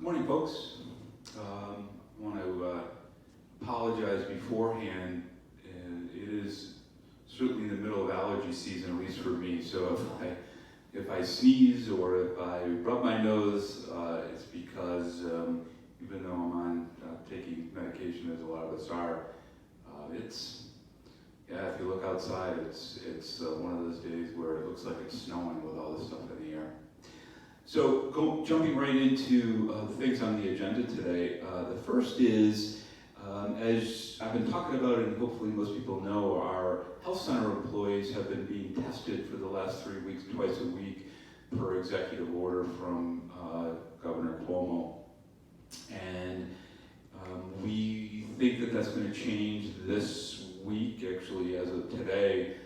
Good morning, folks. I want to apologize beforehand, and it is certainly in the middle of allergy season, at least for me. So if I sneeze or if I rub my nose, it's because even though I'm on taking medication, as a lot of us are, if you look outside, it's one of those days where it looks like it's snowing with all this stuff in the air. So jumping right into the things on the agenda today, the first is, as I've been talking about and hopefully most people know, our health center employees have been being tested for the last 3 weeks, twice a week, per executive order from Governor Cuomo. And we think that that's going to change this week. Actually, as of today,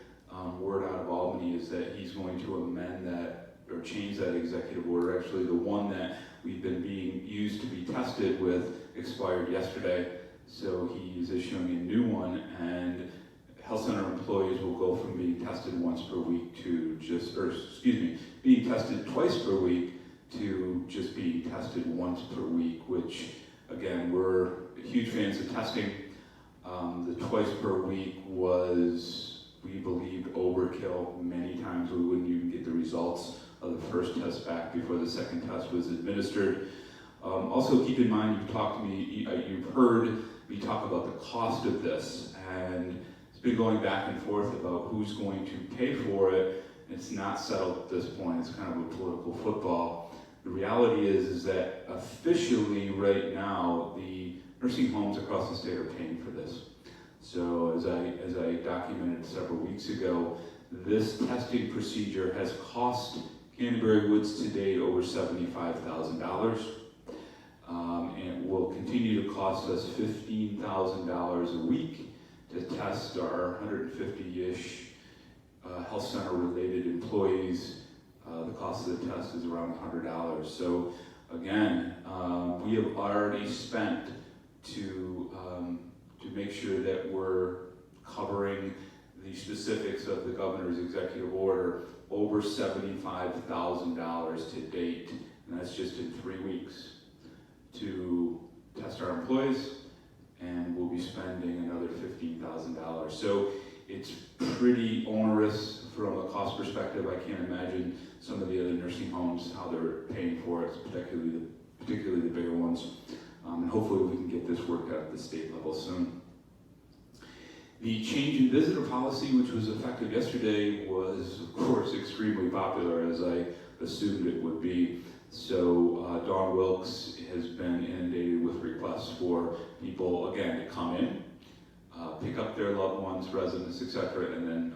word out of Albany is that he's going to amend that or change that executive order. Actually, the one that we've been being used to be tested with expired yesterday, so he's issuing a new one, and health center employees will go from being tested once per week to being tested twice per week to just being tested once per week, which, again, we're huge fans of testing. The twice per week was, we believed, overkill. Many times we wouldn't even get the results of the first test back before the second test was administered. Also keep in mind, you've heard me talk about the cost of this, and it's been going back and forth about who's going to pay for it. It's not settled at this point. It's kind of a political football. The reality is that officially right now, the nursing homes across the state are paying for this. So as I documented several weeks ago, this testing procedure has cost Canterbury Woods to date over $75,000, and will continue to cost us $15,000 a week to test our 150-ish health center related employees. The cost of the test is around $100. So again, we have already spent to make sure that we're covering the specifics of the governor's executive order, over $75,000 to date, and that's just in 3 weeks, to test our employees, and we'll be spending another $15,000. So it's pretty onerous from a cost perspective. I can't imagine some of the other nursing homes, how they're paying for it, particularly the bigger ones. And hopefully we can get this worked out at the state level soon. The change in visitor policy, which was effective yesterday, was, of course, extremely popular, as I assumed it would be. So Dawn Wilkes has been inundated with requests for people, again, to come in, pick up their loved ones, residents, etc., and then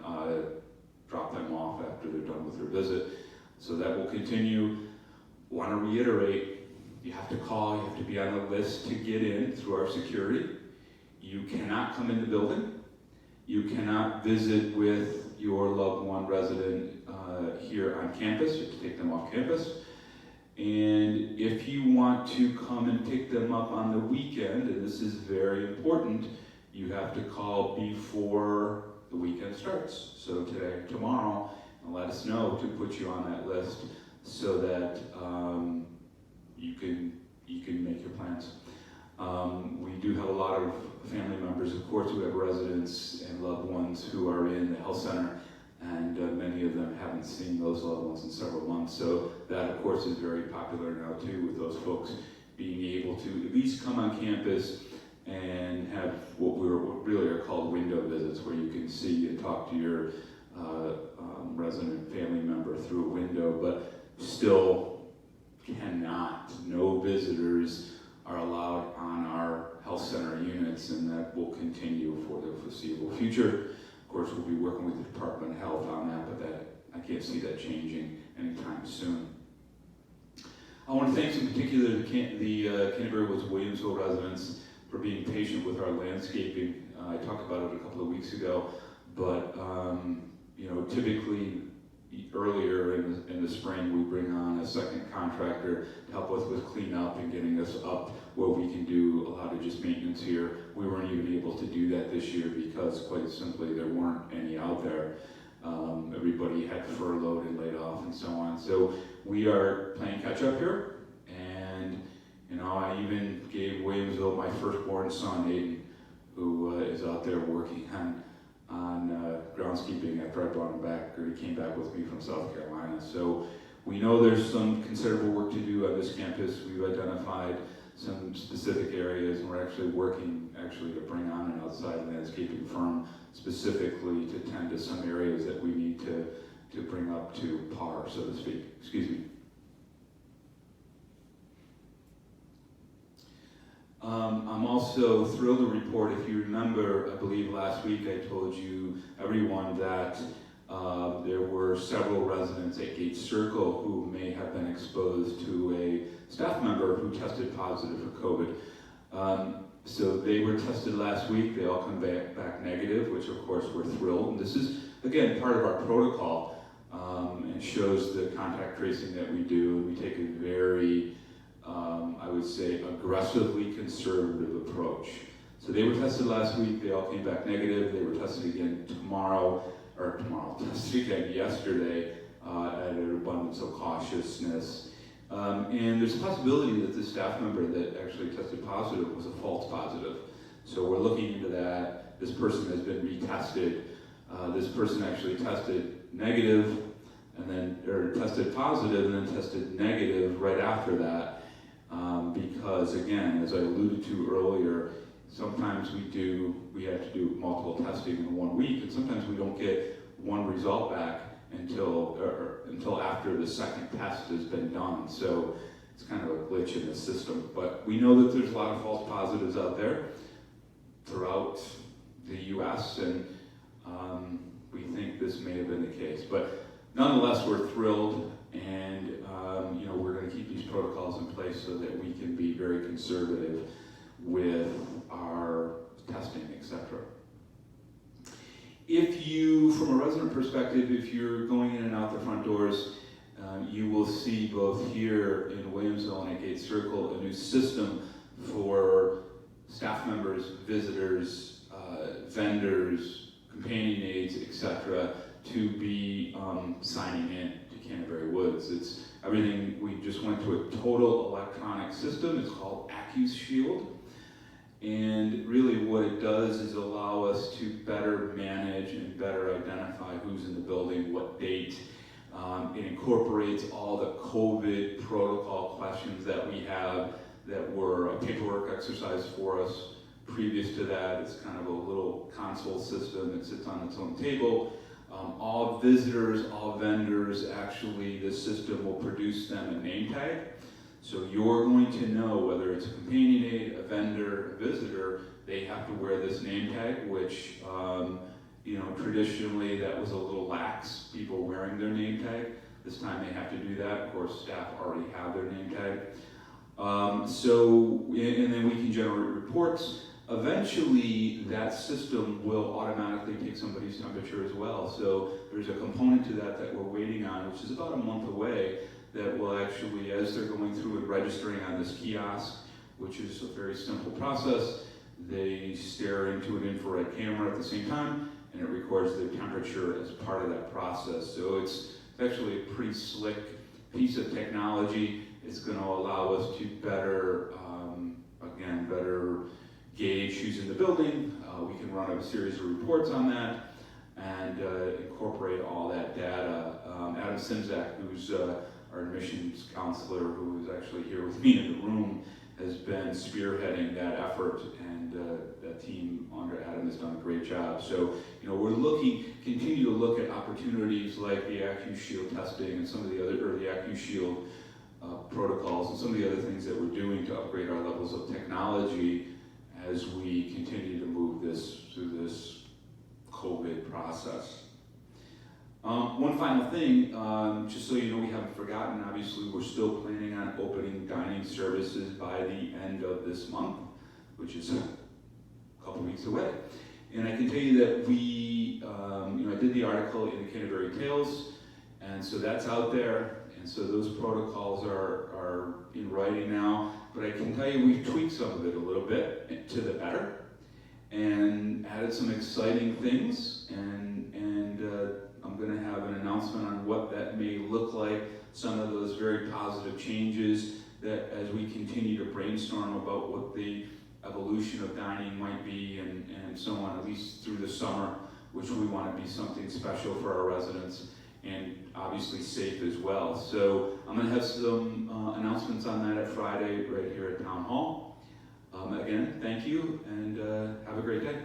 drop them off after they're done with their visit. So that will continue. Want to reiterate, you have to call, you have to be on the list to get in through our security. You cannot come in the building. You cannot visit with your loved one resident here on campus. You have to take them off campus. And if you want to come and pick them up on the weekend, and this is very important, you have to call before the weekend starts. So today, tomorrow, and let us know to put you on that list so that you can make your plans. We do have a lot of family members, of course, who have residents and loved ones who are in the health center, and many of them haven't seen those loved ones in several months. So that, of course, is very popular now too, with those folks being able to at least come on campus and have what really are called window visits, where you can see and talk to your resident family member through a window, but still cannot. No visitors are allowed on our health center units, and that will continue for the foreseeable future. Of course, we'll be working with the Department of Health on that, but I can't see that changing anytime soon. I want to thank in particular the Canterbury Woods Williamsville residents for being patient with our landscaping. I talked about it a couple of weeks ago, but typically earlier in the spring we bring on a second contractor to help us with cleanup and getting us up where we can do a lot of just maintenance here. We weren't even able to do that this year because, quite simply, there weren't any out there. Everybody had furloughed and laid off and so on. So we are playing catch up here, and You know, I even gave Williamsville my firstborn son, Aiden, who is out there working on groundskeeping after I brought him back, or he came back with me from South Carolina. So we know there's some considerable work to do on this campus. We've identified some specific areas, and we're actually working to bring on an outside landscaping firm specifically to tend to some areas that we need to bring up to par, so to speak. Excuse me. I'm also thrilled to report, if you remember, I believe last week I told you, everyone, that there were several residents at Gate Circle who may have been exposed to a staff member who tested positive for COVID. So they were tested last week. They all come back negative, which of course we're thrilled. And this is, again, part of our protocol, and shows the contact tracing that we do. We take a very, I would say, aggressively conservative approach. So they were tested last week. They all came back negative. They were tested again tested again yesterday at an abundance of cautiousness. And there's a possibility that the staff member that actually tested positive was a false positive. So we're looking into that. This person has been retested. This person actually tested negative, or tested positive and then tested negative right after that. Because again, as I alluded to earlier, sometimes we have to do multiple testing in 1 week, and sometimes we don't get one result back until after the second test has been done. So it's kind of a glitch in the system. But we know that there's a lot of false positives out there throughout the US, and we think this may have been the case. But nonetheless, we're thrilled, and we're going to keep these protocols in place so that we can be very conservative with our testing, etc. If you, from a resident perspective, if you're going in and out the front doors, you will see both here in Williamsville and at Gate Circle a new system for staff members, visitors, vendors, companion aides, etc., to be signing in to Canterbury Woods. It's everything. We just went to a total electronic system. It's called AccuShield. And really what it does is allow us to better manage and better identify who's in the building, what date. It incorporates all the COVID protocol questions that we have that were a paperwork exercise for us. Previous to that, it's kind of a little console system that sits on its own table. All visitors, all vendors, actually the system will produce them a name tag. So you're going to know whether it's a companion aide, a vendor, a visitor, they have to wear this name tag, which, traditionally that was a little lax, people wearing their name tag. This time they have to do that. Of course, staff already have their name tag. And then we can generate reports. Eventually, that system will automatically take somebody's temperature as well. So there's a component to that we're waiting on, which is about a month away, that will actually, as they're going through and registering on this kiosk, which is a very simple process, they stare into an infrared camera at the same time, and it records their temperature as part of that process. So it's actually a pretty slick piece of technology. It's going to allow us to better gauge who's in the building. We can run a series of reports on that and incorporate all that data. Adam Simzak, who's our admissions counselor, who is actually here with me in the room, has been spearheading that effort, and that team under Adam has done a great job. So, we're continue to look at opportunities like the AccuShield testing and some of the other, or the AccuShield protocols and some of the other things that we're doing to upgrade our levels of technology as we continue to move through this COVID process. One final thing, just so you know, we haven't forgotten, obviously we're still planning on opening dining services by the end of this month, which is a couple weeks away. And I can tell you that I did the article in the Canterbury Tales, and so that's out there, and so those protocols are in writing now. But I can tell you we've tweaked some of it a little bit to the better, and added some exciting things, and I'm going to have an announcement on what that may look like, some of those very positive changes that as we continue to brainstorm about what the evolution of dining might be and so on, at least through the summer, which we want to be something special for our residents and obviously safe as well. So I'm going to have some announcements on that at Friday right here at Town Hall. Again, thank you and have a great day.